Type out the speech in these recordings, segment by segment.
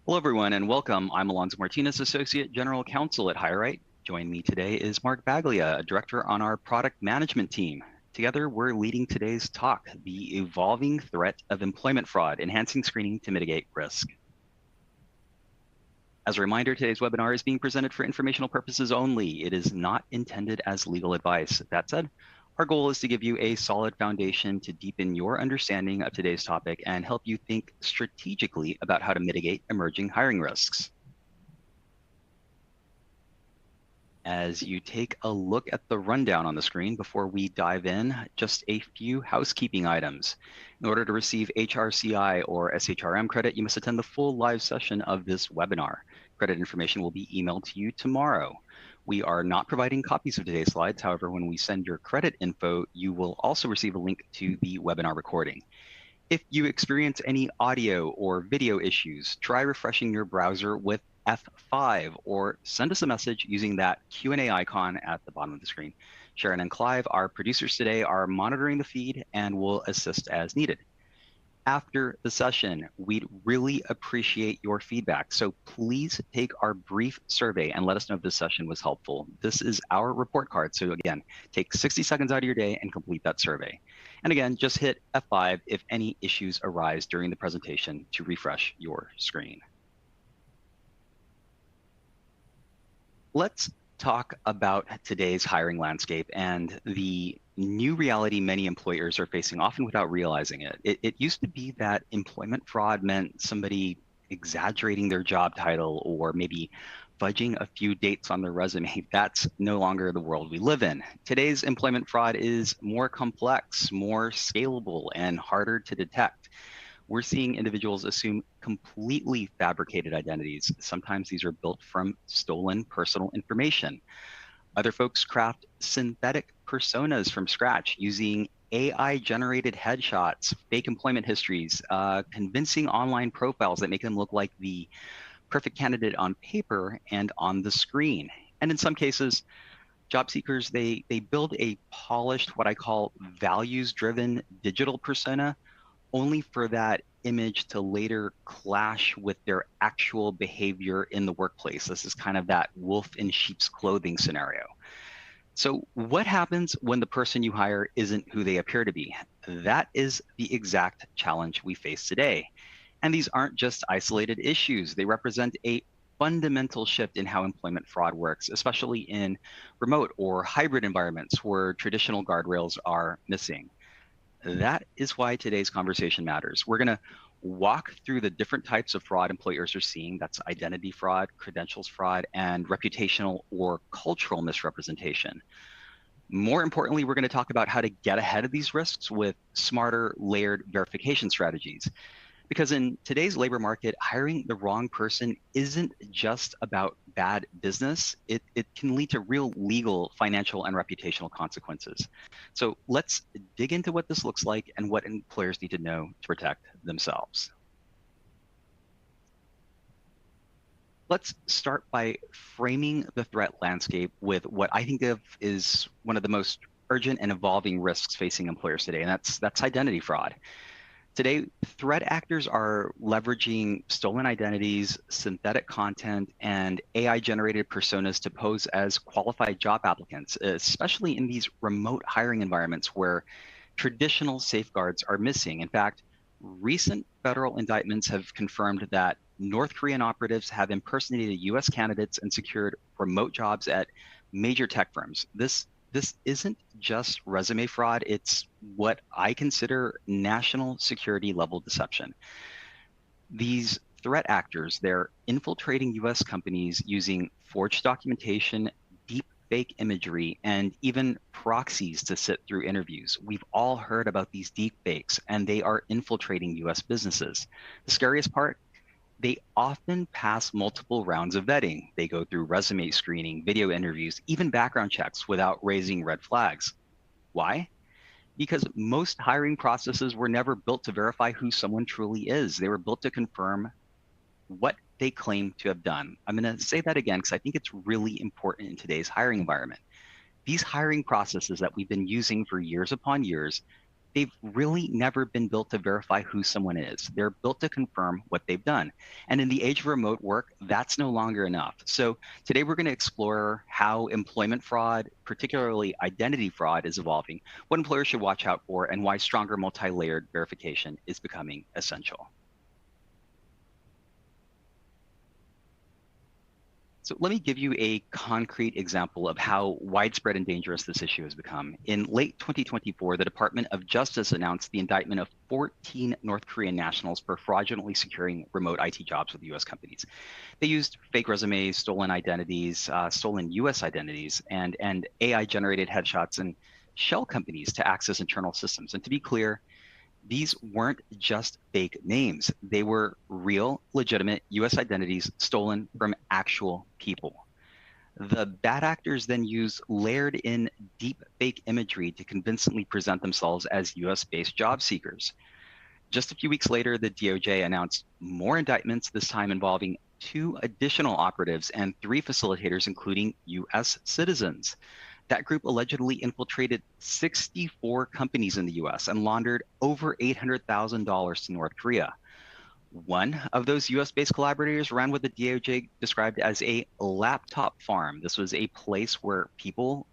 Hello, everyone, and welcome. I'm Alonso Martinez, Associate General Counsel at HireRight. Joining me today is Mark Baglia, a director on our product management team. Together, we're leading today's talk, the evolving threat of employment fraud, enhancing screening to mitigate risk. As a reminder, today's webinar is being presented for informational purposes only. It is not intended as legal advice. That said, our goal is to give you a solid foundation to deepen your understanding of today's topic and help you think strategically about how to mitigate emerging hiring risks. As you take a look at the rundown on the screen before we dive in, just a few housekeeping items. In order to receive HRCI or SHRM credit, you must attend the full live session of this webinar. Credit information will be emailed to you tomorrow. We are not providing copies of today's slides. However, when we send your credit info, you will also receive a link to the webinar recording. If you experience any audio or video issues, try refreshing your browser with F5 or send us a message using that Q&A icon at the bottom of the screen. Sharon and Clive, our producers today, are monitoring the feed and will assist as needed. After the session, we'd really appreciate your feedback. So please take our brief survey and let us know if this session was helpful. This is our report card. So again, take 60 seconds out of your day and complete that survey. And again, just hit F5 if any issues arise during the presentation to refresh your screen. Let's talk about today's hiring landscape and the new reality many employers are facing, often without realizing it. It used to be that employment fraud meant somebody exaggerating their job title or maybe fudging a few dates on their resume. That's no longer the world we live in. Today's employment fraud is more complex, more scalable, and harder to detect. We're seeing individuals assume completely fabricated identities. Sometimes these are built from stolen personal information. Other folks craft synthetic personas from scratch using AI-generated headshots, fake employment histories, convincing online profiles that make them look like the perfect candidate on paper and on the screen. And in some cases, job seekers, they build a polished, what I call values-driven digital persona, only for that image to later clash with their actual behavior in the workplace. This is kind of that wolf in sheep's clothing scenario. So what happens when the person you hire isn't who they appear to be? That is the exact challenge we face today. And these aren't just isolated issues. They represent a fundamental shift in how employment fraud works, especially in remote or hybrid environments where traditional guardrails are missing. That is why today's conversation matters. We're going to walk through the different types of fraud employers are seeing. That's identity fraud, credentials fraud, and reputational or cultural misrepresentation. More importantly, we're going to talk about how to get ahead of these risks with smarter layered verification strategies. Because in today's labor market, hiring the wrong person isn't just about bad business. It can lead to real legal, financial, and reputational consequences. So let's dig into what this looks like and what employers need to know to protect themselves. Let's start by framing the threat landscape with what I think of is one of the most urgent and evolving risks facing employers today, and that's identity fraud. Today, threat actors are leveraging stolen identities, synthetic content, and AI-generated personas to pose as qualified job applicants, especially in these remote hiring environments where traditional safeguards are missing. In fact, recent federal indictments have confirmed that North Korean operatives have impersonated US candidates and secured remote jobs at major tech firms. This isn't just resume fraud, it's what I consider national security level deception. These threat actors, they're infiltrating US companies using forged documentation, deep fake imagery, and even proxies to sit through interviews. We've all heard about these deep fakes, and they are infiltrating US businesses. The scariest part, they often pass multiple rounds of vetting. They go through resume screening, video interviews, even background checks without raising red flags. Why? Because most hiring processes were never built to verify who someone truly is. They were built to confirm what they claim to have done. I'm going to say that again because I think it's really important in today's hiring environment. These hiring processes that we've been using for years upon years, they've really never been built to verify who someone is. They're built to confirm what they've done. And in the age of remote work, that's no longer enough. So today we're going to explore how employment fraud, particularly identity fraud, is evolving, what employers should watch out for, and why stronger multi-layered verification is becoming essential. So let me give you a concrete example of how widespread and dangerous this issue has become. In late 2024, the Department of Justice announced the indictment of 14 North Korean nationals for fraudulently securing remote IT jobs with US companies. They used fake resumes, stolen identities, stolen US identities, and AI-generated headshots and shell companies to access internal systems. And to be clear, these weren't just fake names. They were real, legitimate US identities stolen from actual people. The bad actors then used layered in deep fake imagery to convincingly present themselves as US-based job seekers. Just a few weeks later, the DOJ announced more indictments, this time involving 2 additional operatives and 3 facilitators, including US citizens. That group allegedly infiltrated 64 companies in the US and laundered over $800,000 to North Korea. One of those US-based collaborators ran what the DOJ described as a laptop farm. This was a place where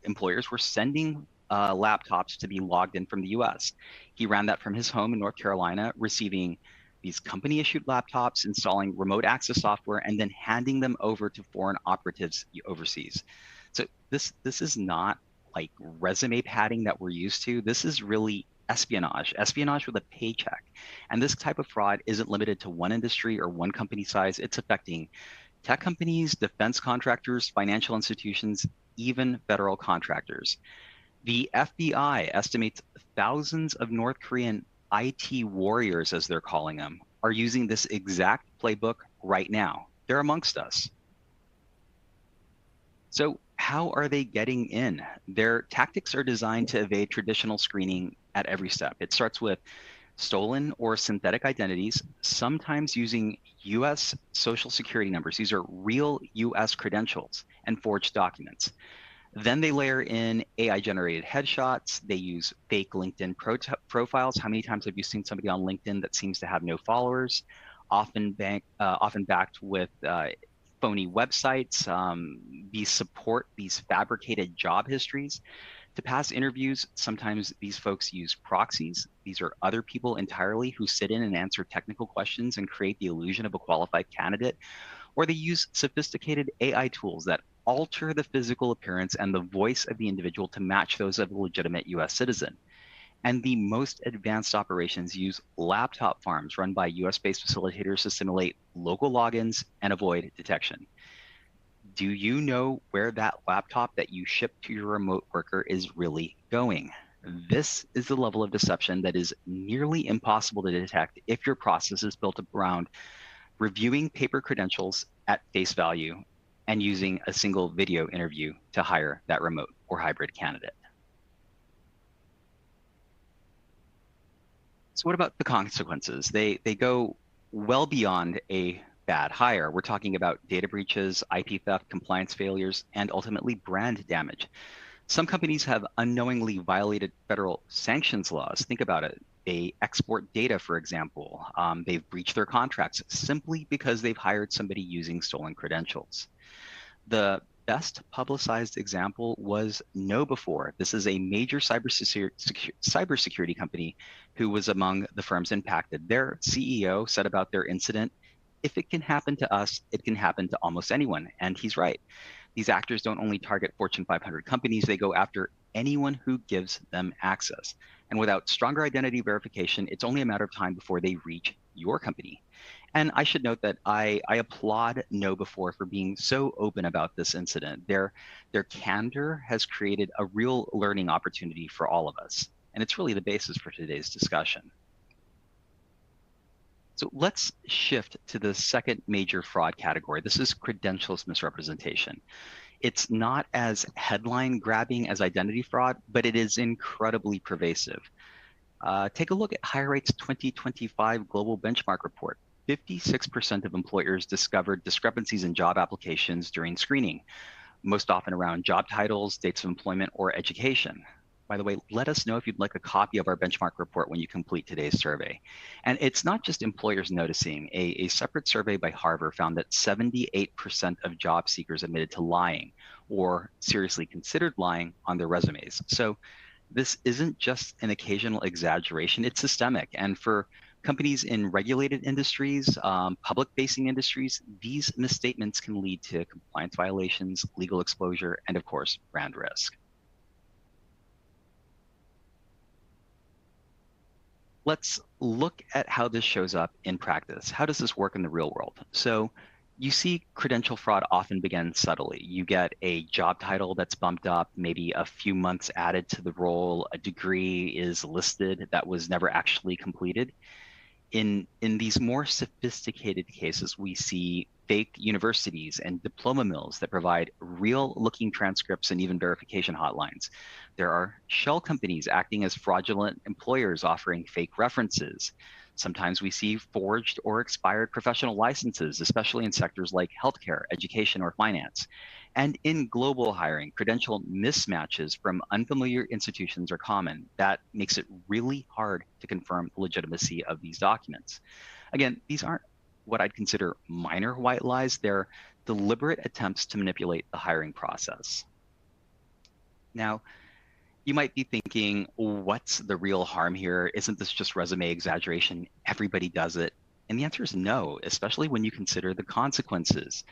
employers were sending laptops to be logged in from the US. He ran that from his home in North Carolina, receiving these company-issued laptops, installing remote access software, and then handing them over to foreign operatives overseas. So this is not like resume padding that we're used to. This is really espionage with a paycheck. And this type of fraud isn't limited to one industry or one company size. It's affecting tech companies, defense contractors, financial institutions, even federal contractors. The FBI estimates thousands of North Korean IT warriors, as they're calling them, are using this exact playbook right now. They're amongst us. So how are they getting in? Their tactics are designed to evade traditional screening at every step. It starts with stolen or synthetic identities, sometimes using US social security numbers. These are real US credentials and forged documents. Then they layer in AI-generated headshots. They use fake LinkedIn profiles. How many times have you seen somebody on LinkedIn that seems to have no followers? Often backed with phony websites. These fabricated job histories. To pass interviews, sometimes these folks use proxies. These are other people entirely who sit in and answer technical questions and create the illusion of a qualified candidate. Or they use sophisticated AI tools that alter the physical appearance and the voice of the individual to match those of a legitimate US citizen. And the most advanced operations use laptop farms run by US-based facilitators to simulate local logins and avoid detection. Do you know where that laptop that you ship to your remote worker is really going? This is the level of deception that is nearly impossible to detect if your process is built around reviewing paper credentials at face value and using a single video interview to hire that remote or hybrid candidate. So what about the consequences? They go well beyond a bad hire. We're talking about data breaches, IP theft, compliance failures, and ultimately brand damage. Some companies have unknowingly violated federal sanctions laws. Think about it. They export data, for example. They've breached their contracts simply because they've hired somebody using stolen credentials. The best publicized example was KnowBe4. This is a major cybersecurity company who was among the firms impacted. Their CEO said about their incident, "If it can happen to us, it can happen to almost anyone." And he's right. These actors don't only target Fortune 500 companies, they go after anyone who gives them access. And without stronger identity verification, it's only a matter of time before they reach your company. And I should note that I applaud KnowBe4 for being so open about this incident. Their candor has created a real learning opportunity for all of us. And it's really the basis for today's discussion. So let's shift to the second major fraud category. This is credentials misrepresentation. It's not as headline grabbing as identity fraud, but it is incredibly pervasive. Take a look at HireRight's 2025 Global Benchmark Report. 56% of employers discovered discrepancies in job applications during screening, most often around job titles, dates of employment, or education. By the way, let us know if you'd like a copy of our benchmark report when you complete today's survey. And it's not just employers noticing. A separate survey by Harvard found that 78% of job seekers admitted to lying or seriously considered lying on their resumes. So this isn't just an occasional exaggeration, it's systemic. And for companies in regulated industries, public-facing industries, these misstatements can lead to compliance violations, legal exposure, and of course, brand risk. Let's look at how this shows up in practice. How does this work in the real world? So you see credential fraud often begins subtly. You get a job title that's bumped up, maybe a few months added to the role, a degree is listed that was never actually completed. In these more sophisticated cases, we see fake universities and diploma mills that provide real looking transcripts and even verification hotlines. There are shell companies acting as fraudulent employers offering fake references. Sometimes we see forged or expired professional licenses, especially in sectors like healthcare, education, or finance. And in global hiring, credential mismatches from unfamiliar institutions are common. That makes it really hard to confirm the legitimacy of these documents. Again, these aren't what I'd consider minor white lies. They're deliberate attempts to manipulate the hiring process. Now, you might be thinking, what's the real harm here? Isn't this just resume exaggeration? Everybody does it. And the answer is no, especially when you consider the consequences.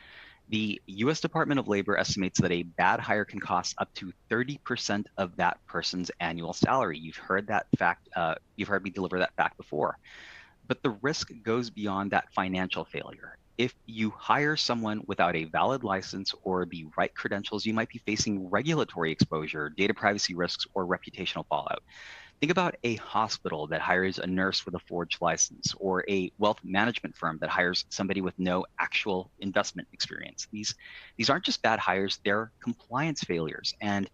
The US Department of Labor estimates that a bad hire can cost up to 30% of that person's annual salary. You've heard that fact, you've heard me deliver that fact before. But the risk goes beyond that financial failure. If you hire someone without a valid license or the right credentials, you might be facing regulatory exposure, data privacy risks, or reputational fallout. Think about a hospital that hires a nurse with a forged license, or a wealth management firm that hires somebody with no actual investment experience. These aren't just bad hires, they're compliance failures. And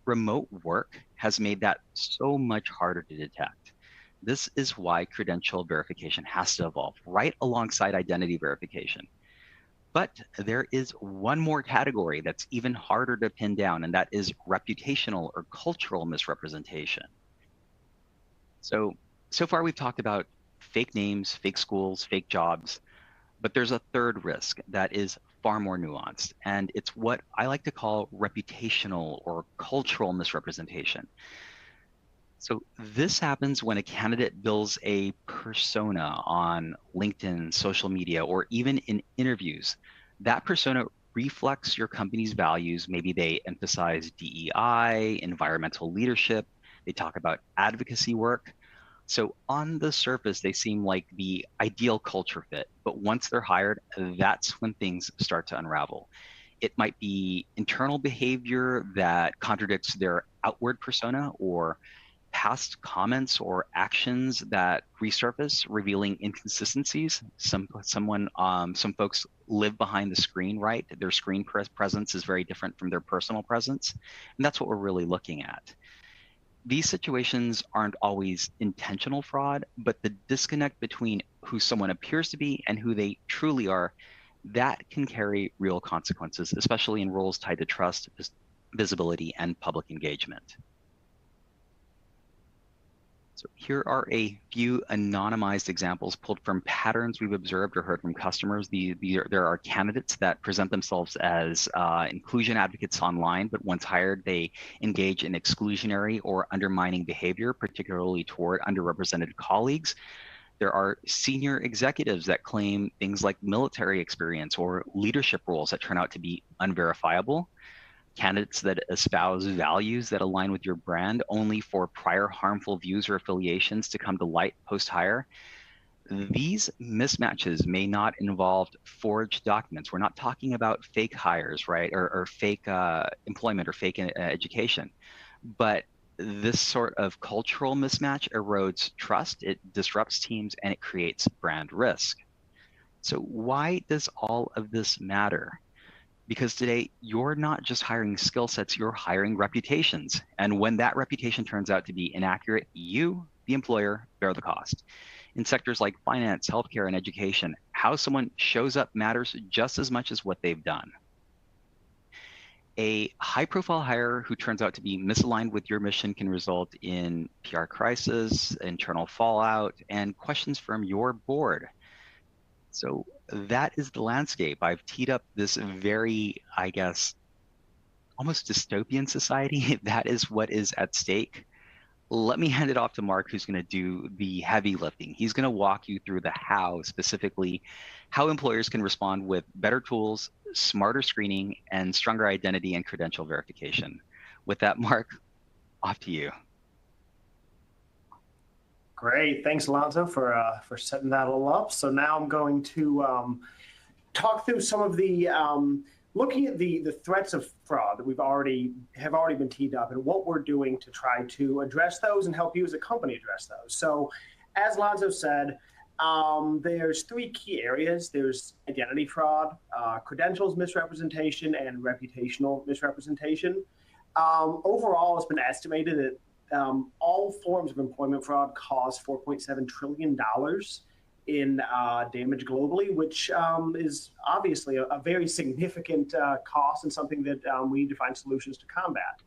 remote work has made that so much harder to detect. This is why credential verification has to evolve right alongside identity verification. But there is one more category that's even harder to pin down, and that is reputational or cultural misrepresentation. So far we've talked about fake names, fake schools, fake jobs, but there's a third risk that is far more nuanced, and it's what I like to call reputational or cultural misrepresentation. So this happens when a candidate builds a persona on LinkedIn, social media, or even in interviews. That persona reflects your company's values. Maybe they emphasize DEI, environmental leadership, they talk about advocacy work. So on the surface, they seem like the ideal culture fit, but once they're hired, that's when things start to unravel. It might be internal behavior that contradicts their outward persona, or past comments or actions that resurface, revealing inconsistencies. Some folks live behind the screen, right? Their screen presence is very different from their personal presence, and that's what we're really looking at. These situations aren't always intentional fraud, but the disconnect between who someone appears to be and who they truly are, that can carry real consequences, especially in roles tied to trust, visibility, and public engagement. So here are a few anonymized examples pulled from patterns we've observed or heard from customers. There are candidates that present themselves as inclusion advocates online, but once hired, they engage in exclusionary or undermining behavior, particularly toward underrepresented colleagues. There are senior executives that claim things like military experience or leadership roles that turn out to be unverifiable. Candidates that espouse values that align with your brand only for prior harmful views or affiliations to come to light post-hire. These mismatches may not involve forged documents. We're not talking about fake hires, right, or fake employment or fake education. But this sort of cultural mismatch erodes trust, it disrupts teams, and it creates brand risk. So why does all of this matter? Because today you're not just hiring skill sets, you're hiring reputations. And when that reputation turns out to be inaccurate, you, the employer, bear the cost. In sectors like finance, healthcare, and education, how someone shows up matters just as much as what they've done. A high-profile hire who turns out to be misaligned with your mission can result in PR crisis, internal fallout, and questions from your board. So that is the landscape. I've teed up this very, I guess, almost dystopian society. That is what is at stake. Let me hand it off to Mark, who's going to do the heavy lifting. He's going to walk you through the how, specifically how employers can respond with better tools, smarter screening, and stronger identity and credential verification. With that, Mark, off to you. Great. Thanks, Alonzo, for setting that all up. So now I'm going to talk through some of the looking at the threats of fraud that have already been teed up and what we're doing to try to address those and help you as a company address those. So as Alonzo said, there's three key areas. There's identity fraud, credentials misrepresentation, and reputational misrepresentation. Overall, it's been estimated that all forms of employment fraud cost $4.7 trillion in damage globally, which is obviously a very significant cost and something that we need to find solutions to combat.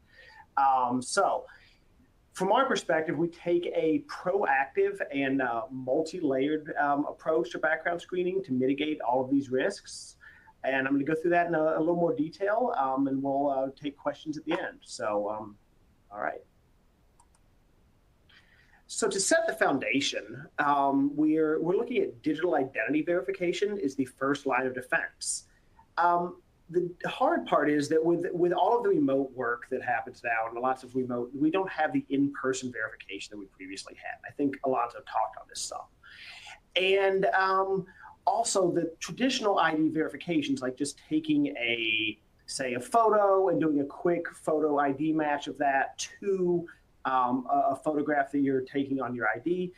So from our perspective, we take a proactive and multi-layered approach to background screening to mitigate all of these risks. And I'm going to go through that in a little more detail, and we'll take questions at the end. So, all right. So to set the foundation, we're looking at digital identity verification is the first line of defense. The hard part is that with all of the remote work that happens now and lots of remote, we don't have the in-person verification that we previously had. I think Alonzo talked on this some. And also the traditional ID verifications, like just taking say a photo and doing a quick photo ID match of that to a photograph that you're taking on your ID,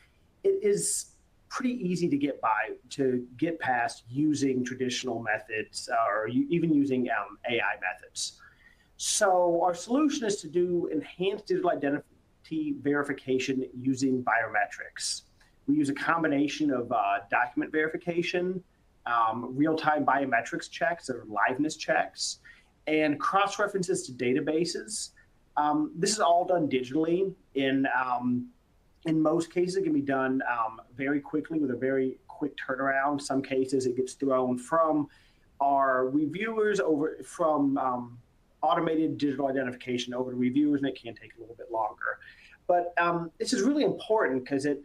it is pretty easy to get past using traditional methods or even using AI methods. So our solution is to do enhanced digital identity verification using biometrics. We use a combination of document verification, real-time biometrics checks or liveness checks, and cross-references to databases. This is all done digitally. In most cases, it can be done very quickly with a very quick turnaround. Some cases, it gets thrown from our reviewers from automated digital identification over to reviewers, and it can take a little bit longer. But this is really important because it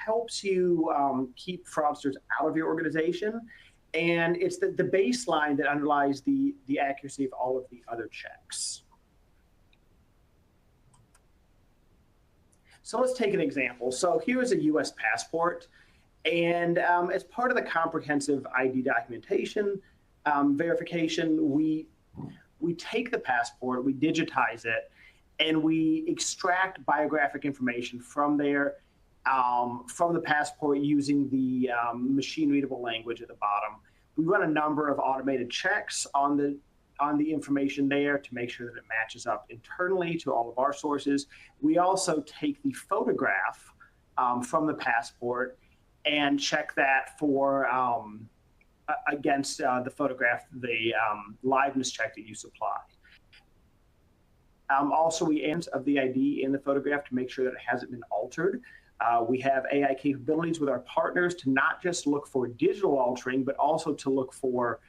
helps you keep fraudsters out of your organization, and it's the baseline that underlies the accuracy of all of the other checks. So let's take an example. So here is a U.S. passport, and as part of the comprehensive ID documentation verification, we take the passport, we digitize it, and we extract biographic information from there, from the passport using the machine-readable language at the bottom. We run a number of automated checks on the information there to make sure that it matches up internally to all of our sources. We also take the photograph from the passport and check that for against the photograph, the liveness check that you supply. Also, we answer of the ID in the photograph to make sure that it hasn't been altered. We have AI capabilities with our partners to not just look for digital altering, but also to look for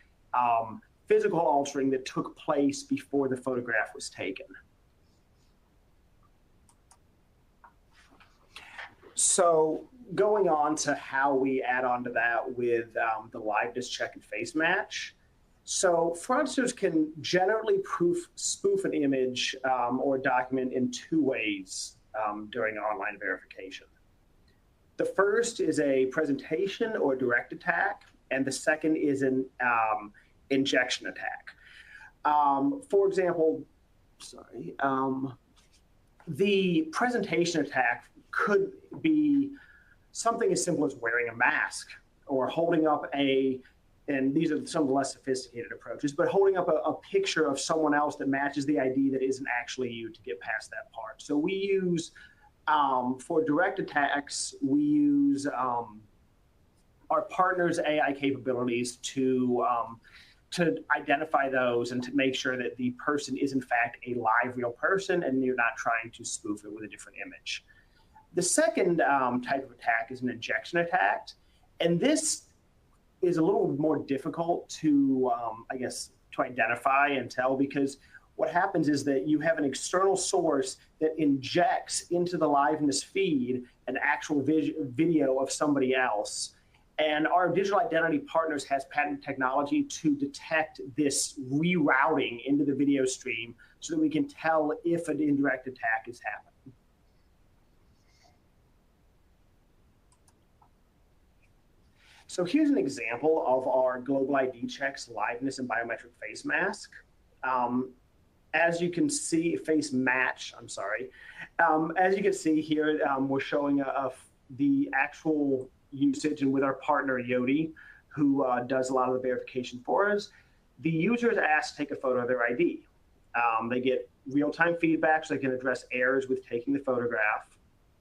physical altering that took place before the photograph was taken. So going on to how we add on to that with the liveness check and face match. So fraudsters can generally spoof an image or document in two ways during online verification. The first is a presentation or direct attack, and the second is an injection attack. For example, the presentation attack could be something as simple as wearing a mask or holding up and these are some of the less sophisticated approaches, but holding up a picture of someone else that matches the ID that isn't actually you to get past that part. So we use, for direct attacks, we use our partners' AI capabilities to to identify those and to make sure that the person is in fact a live real person and you're not trying to spoof it with a different image. The second type of attack is an injection attack, and this is a little more difficult to, I guess, to identify and tell, because what happens is that you have an external source that injects into the liveness feed an actual video of somebody else. And our digital identity partners has patent technology to detect this rerouting into the video stream so that we can tell if an indirect attack is happening. So here's an example of our Global ID Checks liveness and biometric face mask. As you can see, face match, I'm sorry. As you can see here, we're showing the actual usage, and with our partner Yoti, who does a lot of the verification for us, the user is asked to take a photo of their ID. They get real-time feedback so they can address errors with taking the photograph.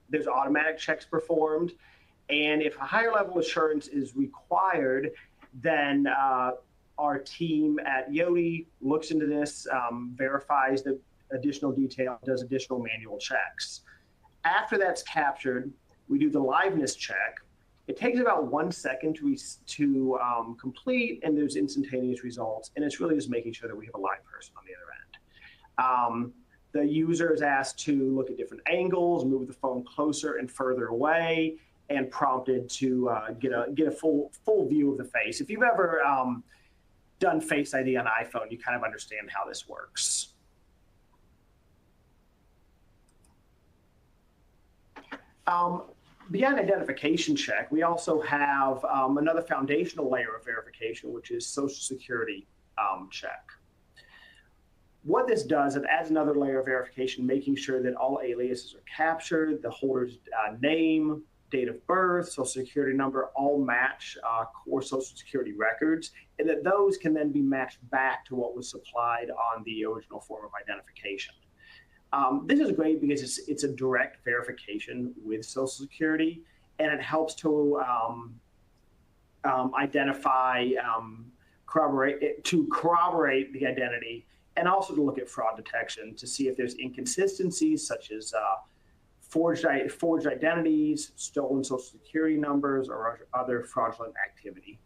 There's automatic checks performed. And if a higher level assurance is required, then our team at Yoti looks into this, verifies the additional detail, does additional manual checks. After that's captured, we do the liveness check. It takes about 1 second to complete, and there's instantaneous results. And it's really just making sure that we have a live person on the other end. The user is asked to look at different angles, move the phone closer and further away, and prompted to get a full view of the face. If you've ever done Face ID on iPhone, you kind of understand how this works. Beyond identification check, we also have another foundational layer of verification, which is Social Security check. What this does, it adds another layer of verification, making sure that all aliases are captured, the holder's name, date of birth, Social Security number, all match core Social Security records, and that those can then be matched back to what was supplied on the original form of identification. This is great because it's a direct verification with Social Security, and it helps to identify, corroborate the identity, and also to look at fraud detection to see if there's inconsistencies such as forged identities, stolen Social Security numbers, or other fraudulent activity.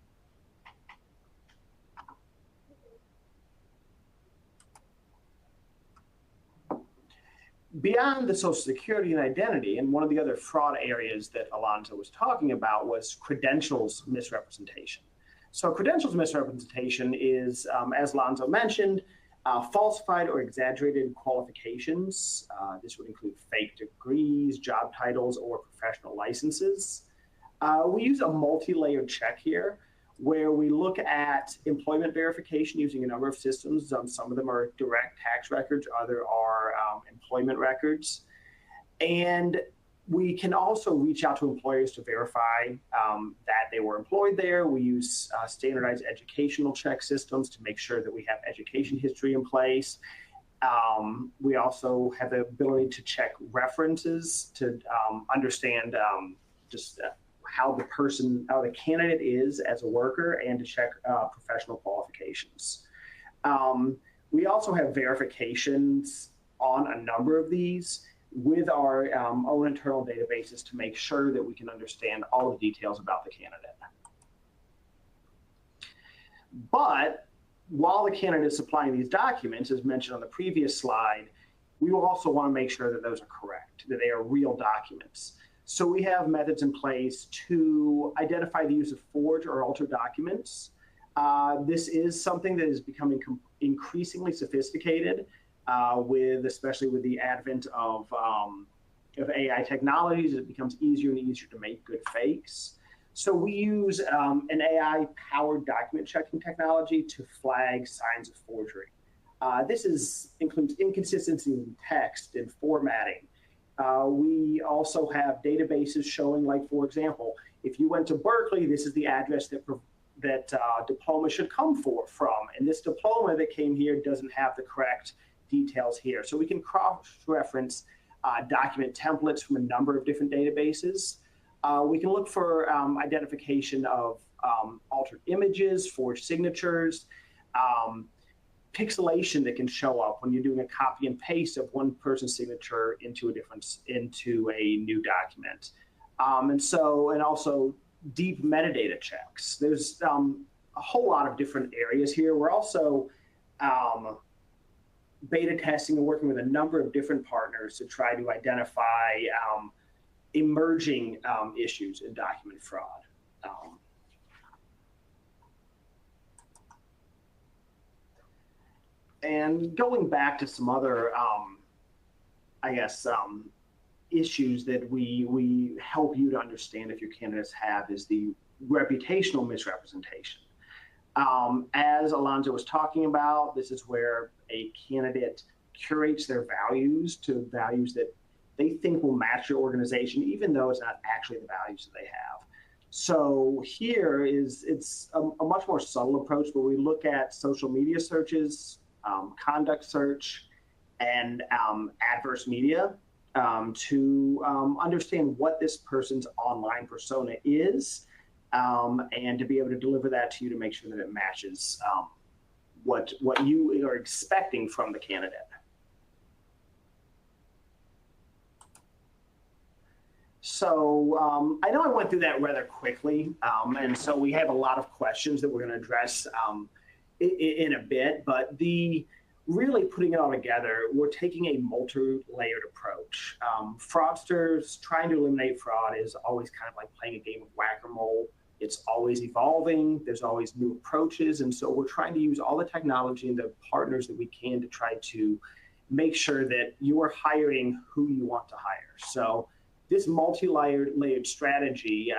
Beyond the Social Security and identity, and one of the other fraud areas that Alonzo was talking about was credentials misrepresentation. So credentials misrepresentation is, as Alonzo mentioned, falsified or exaggerated qualifications. This would include fake degrees, job titles, or professional licenses. We use a multi-layered check here where we look at employment verification using a number of systems. Some of them are direct tax records, other are employment records. And we can also reach out to employers to verify that they were employed there. We use standardized educational check systems to make sure that we have education history in place. We also have the ability to check references to understand how the candidate is as a worker, and to check professional qualifications. We also have verifications on a number of these with our own internal databases to make sure that we can understand all the details about the candidate. But while the candidate is supplying these documents, as mentioned on the previous slide, we will also want to make sure that those are correct, that they are real documents. So we have methods in place to identify the use of forged or altered documents. This is something that is becoming increasingly sophisticated, especially with the advent of AI technologies. It becomes easier and easier to make good fakes. So we use an AI-powered document checking technology to flag signs of forgery. This includes inconsistency in text and formatting. We also have databases showing, like, for example, if you went to Berkeley, this is the address that diploma should come from. And this diploma that came here doesn't have the correct details here. So we can cross-reference document templates from a number of different databases. We can look for identification of altered images, forged signatures. pixelation that can show up when you're doing a copy and paste of one person's signature into a new document. And also deep metadata checks. There's a whole lot of different areas here. We're also beta testing and working with a number of different partners to try to identify emerging issues in document fraud. And going back to some other, issues that we help you to understand if your candidates have is the reputational misrepresentation. As Alonzo was talking about, this is where a candidate curates their values to values that they think will match your organization, even though it's not actually the values that they have. So here it's a much more subtle approach where we look at social media searches, conduct search, and adverse media to understand what this person's online persona is, and to be able to deliver that to you to make sure that it matches what you are expecting from the candidate. So I know I went through that rather quickly, and so we have a lot of questions that we're going to address in a bit, but really putting it all together, we're taking a multi-layered approach. Fraudsters, trying to eliminate fraud is always kind of like playing a game of whack-a-mole. It's always evolving. There's always new approaches. And so we're trying to use all the technology and the partners that we can to try to make sure that you are hiring who you want to hire. So this multi-layered strategy,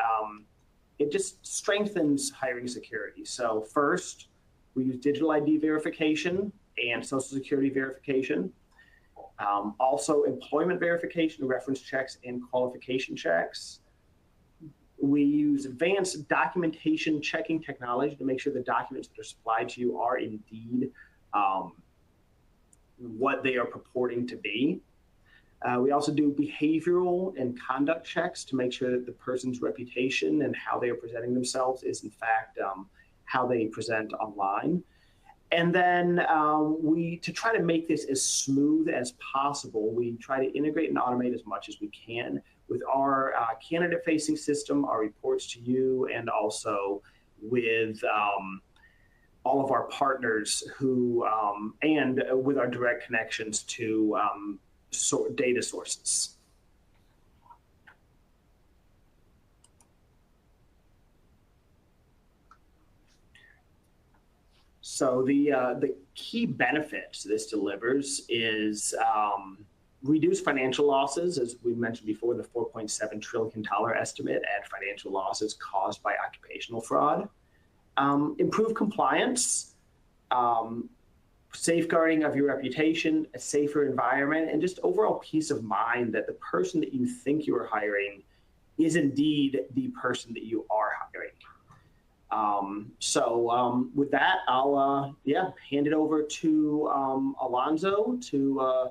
it just strengthens hiring security. So first, we use digital ID verification and social security verification. Also employment verification, reference checks, and qualification checks. We use advanced documentation checking technology to make sure the documents that are supplied to you are indeed what they are purporting to be. We also do behavioral and conduct checks to make sure that the person's reputation and how they are presenting themselves is in fact how they present online. And then to try to make this as smooth as possible, we try to integrate and automate as much as we can with our candidate-facing system, our reports to you, and also with all of our partners who, and with our direct connections to data sources. So the key benefits this delivers is reduce financial losses, as we mentioned before, the $4.7 trillion estimate at financial losses caused by occupational fraud. Improve compliance, safeguarding of your reputation, a safer environment, and just overall peace of mind that the person that you think you are hiring is indeed the person that you are hiring. With that, I'll hand it over to Alonzo to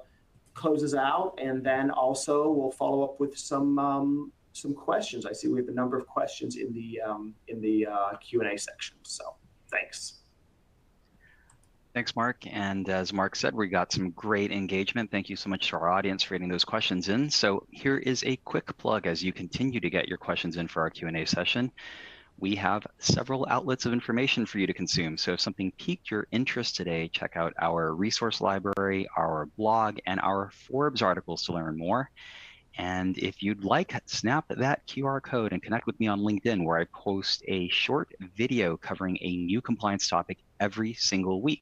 close us out, and then also we'll follow up with some questions. I see we have a number of questions in the Q&A section. So thanks. Thanks, Mark. And as Mark said, we got some great engagement. Thank you so much to our audience for getting those questions in. So here is a quick plug as you continue to get your questions in for our Q&A session. We have several outlets of information for you to consume. So if something piqued your interest today, check out our resource library, our blog, and our Forbes articles to learn more. And if you'd like, snap that QR code and connect with me on LinkedIn, where I post a short video covering a new compliance topic every single week.